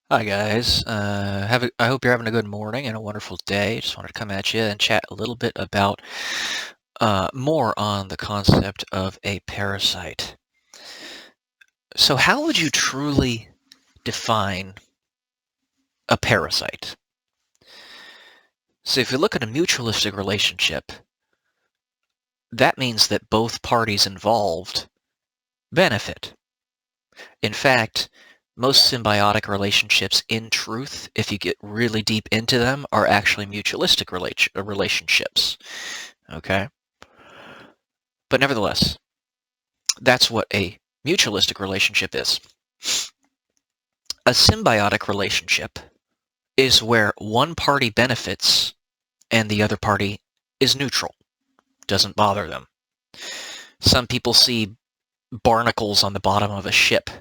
Hi guys. I hope you're having a good morning and a wonderful day. Just wanted to come at you and chat a little bit about more on the concept of a parasite. So, how would you truly define a parasite? So, if you look at a mutualistic relationship, that means that both parties involved benefit. In fact, most symbiotic relationships, in truth, if you get really deep into them, are actually mutualistic relationships. Okay? But nevertheless, that's what a mutualistic relationship is. A symbiotic relationship is where one party benefits and the other party is neutral, doesn't bother them. Some people see barnacles on the bottom of a ship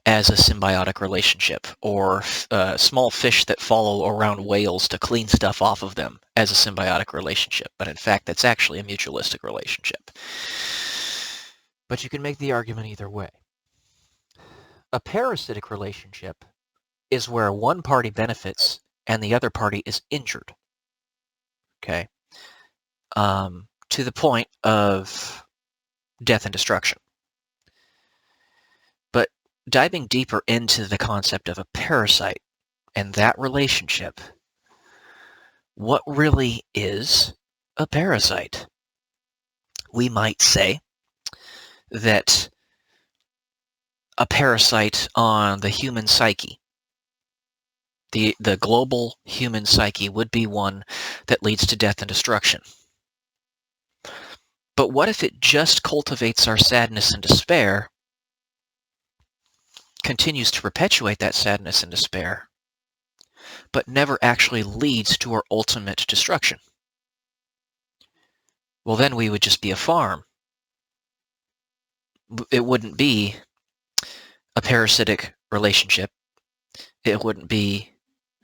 as a symbiotic relationship, or small fish that follow around whales to clean stuff off of them as a symbiotic relationship. But in fact, that's actually a mutualistic relationship. But you can make the argument either way. A parasitic relationship is where one party benefits and the other party is injured. Okay? To the point of death and destruction. But diving deeper into the concept of a parasite and that relationship, what really is a parasite? We might say that a parasite on the human psyche, the global human psyche, would be one that leads to death and destruction. But what if it just cultivates our sadness and despair, continues to perpetuate that sadness and despair, but never actually leads to our ultimate destruction? Well, then we would just be a farm. It wouldn't be a parasitic relationship. It wouldn't be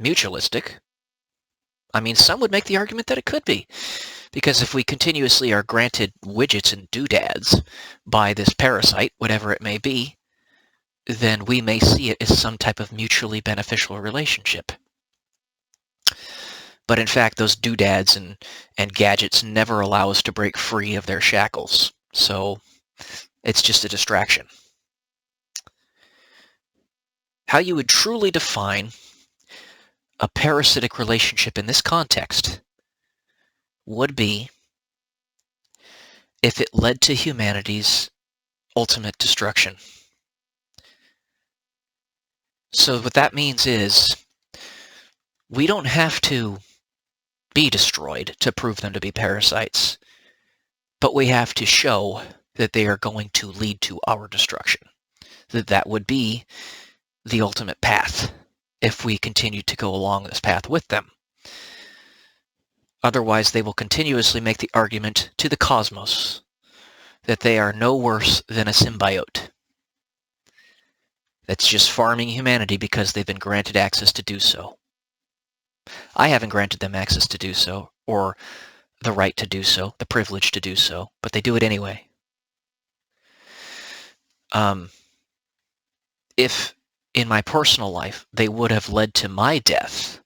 mutualistic. I mean, some would make the argument that it could be, because if we continuously are granted widgets and doodads by this parasite, whatever it may be, then we may see it as some type of mutually beneficial relationship. But in fact, those doodads and gadgets never allow us to break free of their shackles. So it's just a distraction. How you would truly define a parasitic relationship in this context would be if it led to humanity's ultimate destruction. So what that means is we don't have to be destroyed to prove them to be parasites, but we have to show that they are going to lead to our destruction. That would be the ultimate path if we continue to go along this path with them. Otherwise, they will continuously make the argument to the cosmos that they are no worse than a symbiote that's just farming humanity because they've been granted access to do so. I haven't granted them access to do so, or the right to do so, the privilege to do so, but they do it anyway. If in my personal life they would have led to my death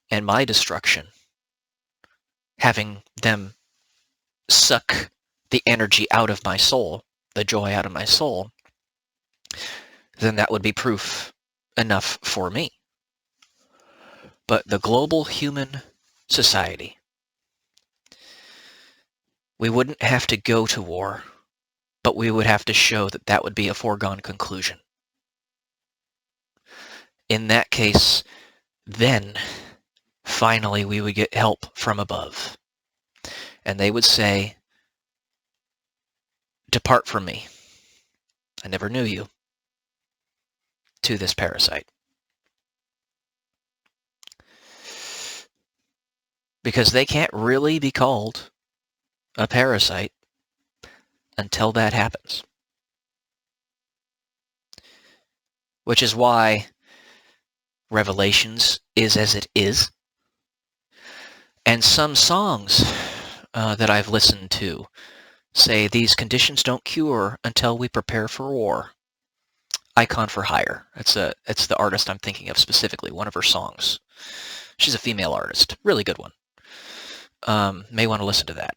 and my destruction, having them suck the energy out of my soul, the joy out of my soul, then that would be proof enough for me. But the global human society, we wouldn't have to go to war, but we would have to show that that would be a foregone conclusion. In that case, then finally we would get help from above. And they would say, "Depart from me. I never knew you," to this parasite. Because they can't really be called a parasite until that happens. Which is why Revelations is as it is. And some songs that I've listened to say these conditions don't cure until we prepare for war. Icon for Hire. It's the artist I'm thinking of specifically, one of her songs. She's a female artist. Really good one. May want to listen to that.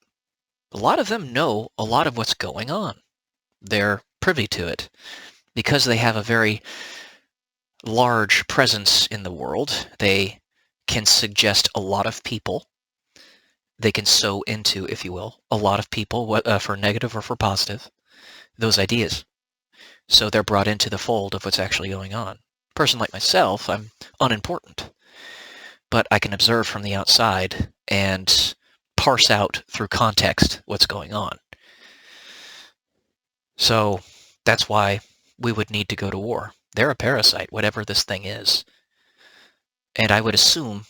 A lot of them know a lot of what's going on. They're privy to it because they have a very large presence in the world. They can suggest a lot of people. They can sow into, if you will, a lot of people, for negative or for positive, those ideas. So they're brought into the fold of what's actually going on. A person like myself, I'm unimportant, but I can observe from the outside and parse out through context what's going on. So that's why we would need to go to war. They're a parasite, whatever this thing is. And I would assume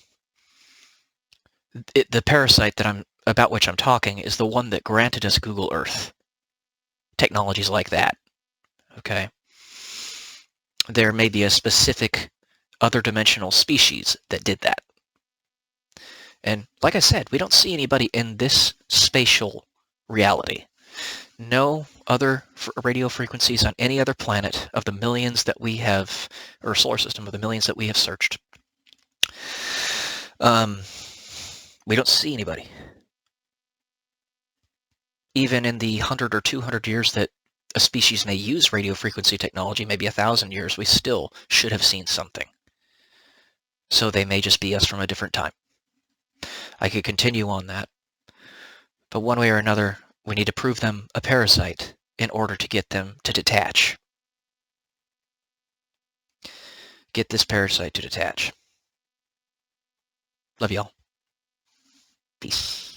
the parasite about which I'm talking is the one that granted us Google Earth. Technologies like that. Okay? There may be a specific other dimensional species that did that. And like I said, we don't see anybody in this spatial reality. No other radio frequencies on any other planet of the millions that we have, or solar system of the millions that we have searched. We don't see anybody. Even in the 100 or 200 years that a species may use radio frequency technology, maybe 1,000 years, we still should have seen something. So they may just be us from a different time. I could continue on that. But one way or another, we need to prove them a parasite in order to get them to detach. Get this parasite to detach. Love y'all. Peace.